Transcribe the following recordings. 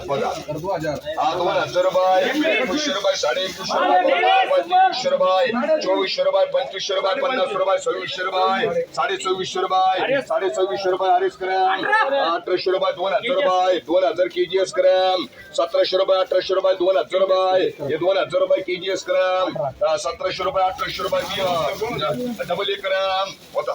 बघा 2000 रुपये 2100 रुपये 2150 रुपये 2300 रुपये 2400 रुपये 2500 रुपये 2600 रुपये 2400 रुपये 2400 रुपये अडीच ग्रॅम 1800 रुपये 2000 रुपये 2000 केजीएस ग्रॅम 1700 रुपये 1800 रुपये 2000 रुपये हे 2000 रुपये केजीएस ग्रॅम 1700 रुपये 1800 रुपये डबल 1 ग्रॅम होता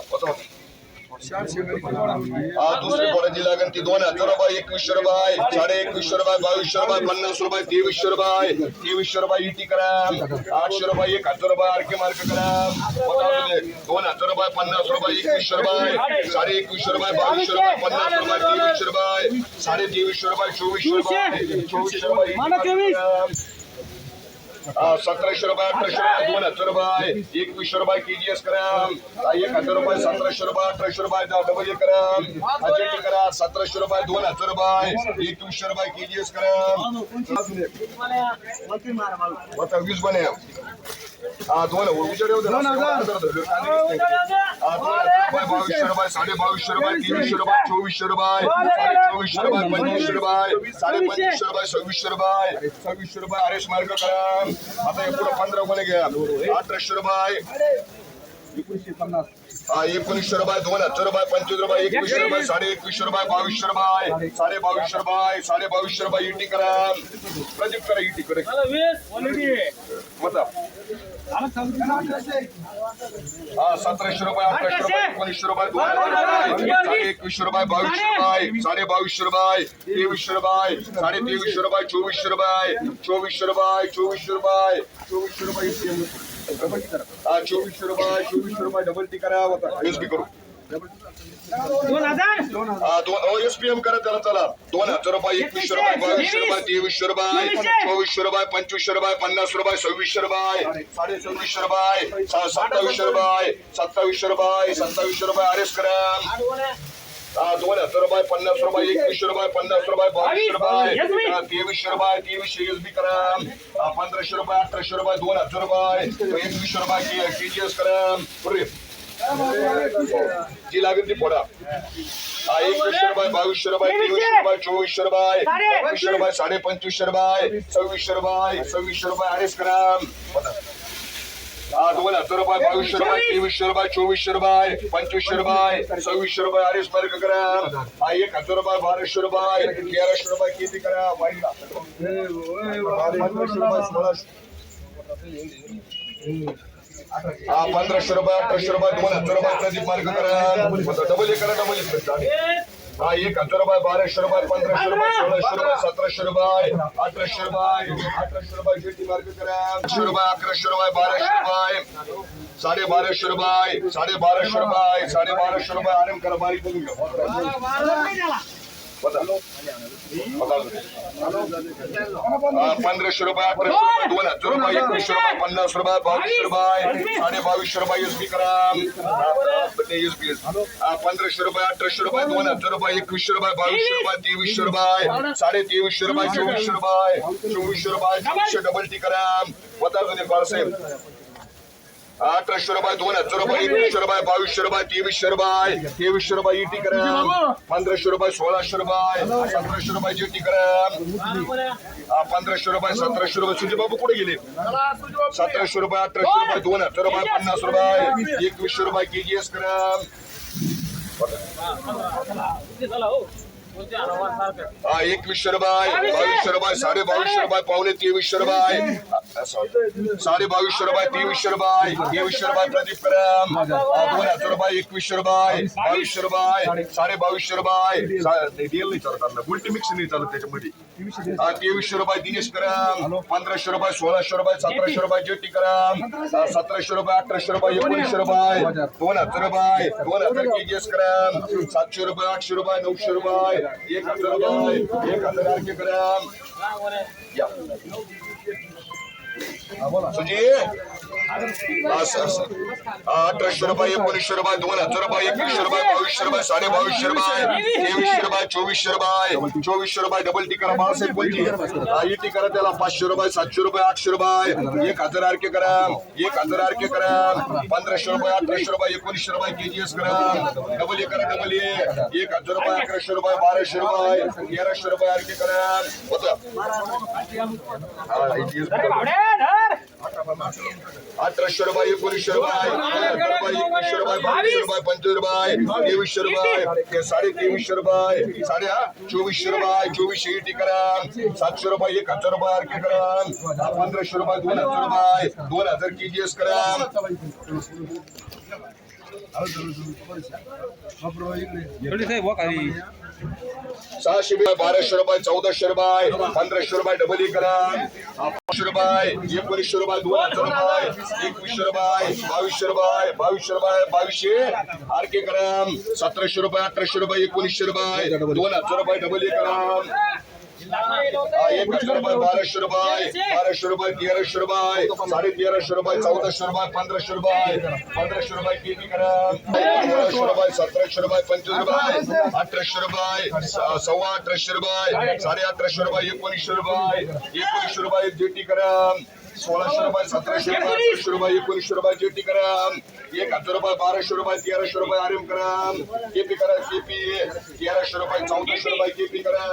दुसरी क्वालिटी लागेल ती 2000 रुपये 2100 रुपये 2150 रुपये 2200 रुपये 50 रुपये 2300 रुपये 2300 रुपये इटी ग्राम 800 रुपये 1000 रुपये आरके मार्क ग्राम 2000 रुपये 50 रुपये 2100 रुपये 2150 रुपये 2200 रुपये 50 रुपये 2300 रुपये 2300 रुपये 2400 रुपये 1700 रुपये 1800 रुपये 2000 रुपये 2100 रुपये केजीएस ग्राम 1000 रुपये 1700 रुपये 1800 रुपये डबल 1 ग्राम 1700 रुपये 2000 रुपये 2100 रुपये केजीएस ग्राम 20 बने 2200 रुपये 2200 रुपये 2250 रुपये 2300 रुपये 2400 रुपये 2400 रुपये 2500 रुपये 2500 रुपये 2600 रुपये 2600 रुपये आरएस मार्क ग्राम आता हे पुढे 15 कोणी घ्या 1800 रुपये 1900 रुपये 2000 रुपये 25 रुपये 2100 रुपये 2150 रुपये 2200 रुपये 2250 रुपये 2250 रुपये इटी करा प्रोजेक्ट करा इटी करा मतलब 1700 रुपये 1800 रुपये 1900 रुपये 2100 रुपये 2200 रुपये 2250 रुपये 2300 रुपये 2300 रुपये 2400 रुपये 2400 रुपये 2400 रुपये 2400 रुपये 2400 रुपये डबल टी करा होता एसपी करू 2000 एसपीएम करा त्याला चला 2000 रुपये 2100 रुपये 2200 रुपये 2300 रुपये 2400 रुपये 2500 रुपये 50 रुपये 2600 रुपये 2600 रुपये 2700 रुपये 2700 रुपये 2700 रुपये आरएस ग्राम 2000 रुपये 50 रुपये 2100 रुपये 50 रुपये 2200 रुपये 2300 रुपये 2300 एसबी ग्राम 1500 रुपये 1800 रुपये 2000 रुपये 2100 रुपये केजीएस ग्राम जी लागेल ती फोडा 2100 रुपये 2200 रुपये 2300 रुपये 2400 रुपये 2500 रुपये 2550 रुपये 2600 रुपये 2600 रुपये आरएस ग्राम 2000 रुपये 2200 रुपये 2300 रुपये 2400 रुपये 2500 रुपये 2600 रुपये आरएस मार्क ग्राम 1000 रुपये 1200 रुपये 1300 रुपये किती करा 1500 रुपये 1800 रुपये 2000 रुपये प्रदीप मार्क करा डबल 1 करा डबल 1 1000 रुपये 1200 रुपये 1500 रुपये 1600 रुपये 1700 रुपये 1800 रुपये जेटी मार्क करा 1100 रुपये 1200 रुपये 1250 रुपये 1250 रुपये आराम करा बारीक बघून घ्या 1500 रुपये 1800 रुपये 2000 रुपये 2100 रुपये 50 रुपये 2200 रुपये 2250 रुपये एसबी करा 1500 रुपये 1800 रुपये 2000 रुपये 2100 रुपये 2200 रुपये 2300 रुपये 2300 रुपये 2400 रुपये 2400 रुपये 2400 डबल टी करा बता दो साहेब 1800 रुपये 2000 रुपये 2100 रुपये 2200 रुपये 2300 रुपये इटी करा 1500 रुपये 1600 रुपये 1700 रुपये जेटी करा 1500 रुपये 1700 रुपये सुजी बाबू कुठे गेले 1700 रुपये 1800 रुपये 2000 रुपये 50 रुपये 2100 रुपये केजीएस करा 2100 रुपये 2200 रुपये 2250 रुपये पावणे 2300 रुपये 2250 रुपये 2300 रुपये 2300 रुपये प्रदीप करम 2000 रुपये 2100 रुपये 2200 रुपये 2250 रुपये डीएल नाही चालत उलटी मिक्स नाही चालत त्याच्यामध्ये 2300 रुपये दिनेश करम 1500 रुपये 1600 रुपये 1700 रुपये जेटी करम 1700 रुपये 1800 रुपये 1900 रुपये 2000 रुपये 2000 केजीएस करम 700 रुपये 800 रुपये 900 रुपये 1000 रुपये 1000 आरके करम सुजी 1800 रुपये 1900 रुपये 2000 रुपये 2100 रुपये 2200 रुपये 2250 रुपये 2300 रुपये 2400 रुपये 2400 रुपये डबल टी करा बाळासाहेब बोलची टी करा त्याला 500 रुपये 700 रुपये 800 रुपये 1000 आरके करा 1000 आरके करा 1500 रुपये 1800 रुपये 1900 रुपये केजीएस करा डबल ए करा डबल ए 1000 रुपये 1100 रुपये 1200 रुपये 1300 रुपये आरके करा होतं 1800 रुपये 1900 रुपये 2100 रुपये 2200 रुपये 25 रुपये 2300 रुपये 2350 रुपये 2400 रुपये 2400 टी करा 700 रुपये 1000 रुपये आरके करा 1500 रुपये 2000 रुपये 2000 केजीएस करा 600 रुपये 1200 रुपये 1400 रुपये 1500 रुपये डबल ए करा 500 रुपये 1900 रुपये 2000 रुपये 2100 रुपये 2200 रुपये 2200 आरके करा 1700 रुपये 1800 रुपये 1900 रुपये 2000 रुपये डबल ए करा 1000 रुपये 1200 रुपये 1300 रुपये 1300 रुपये 1400 रुपये 1500 रुपये केजी करा 1600 रुपये 1700 रुपये 25 रुपये 1800 रुपये 1850 रुपये 1850 रुपये 1900 रुपये जेटी करा 1600 रुपये 1700 रुपये 1800 रुपये 1900 रुपये जेटी करा 1000 रुपये 1200 रुपये 1300 रुपये आरएम करा केपी करा केपी 1300 रुपये 1400 रुपये केपी करा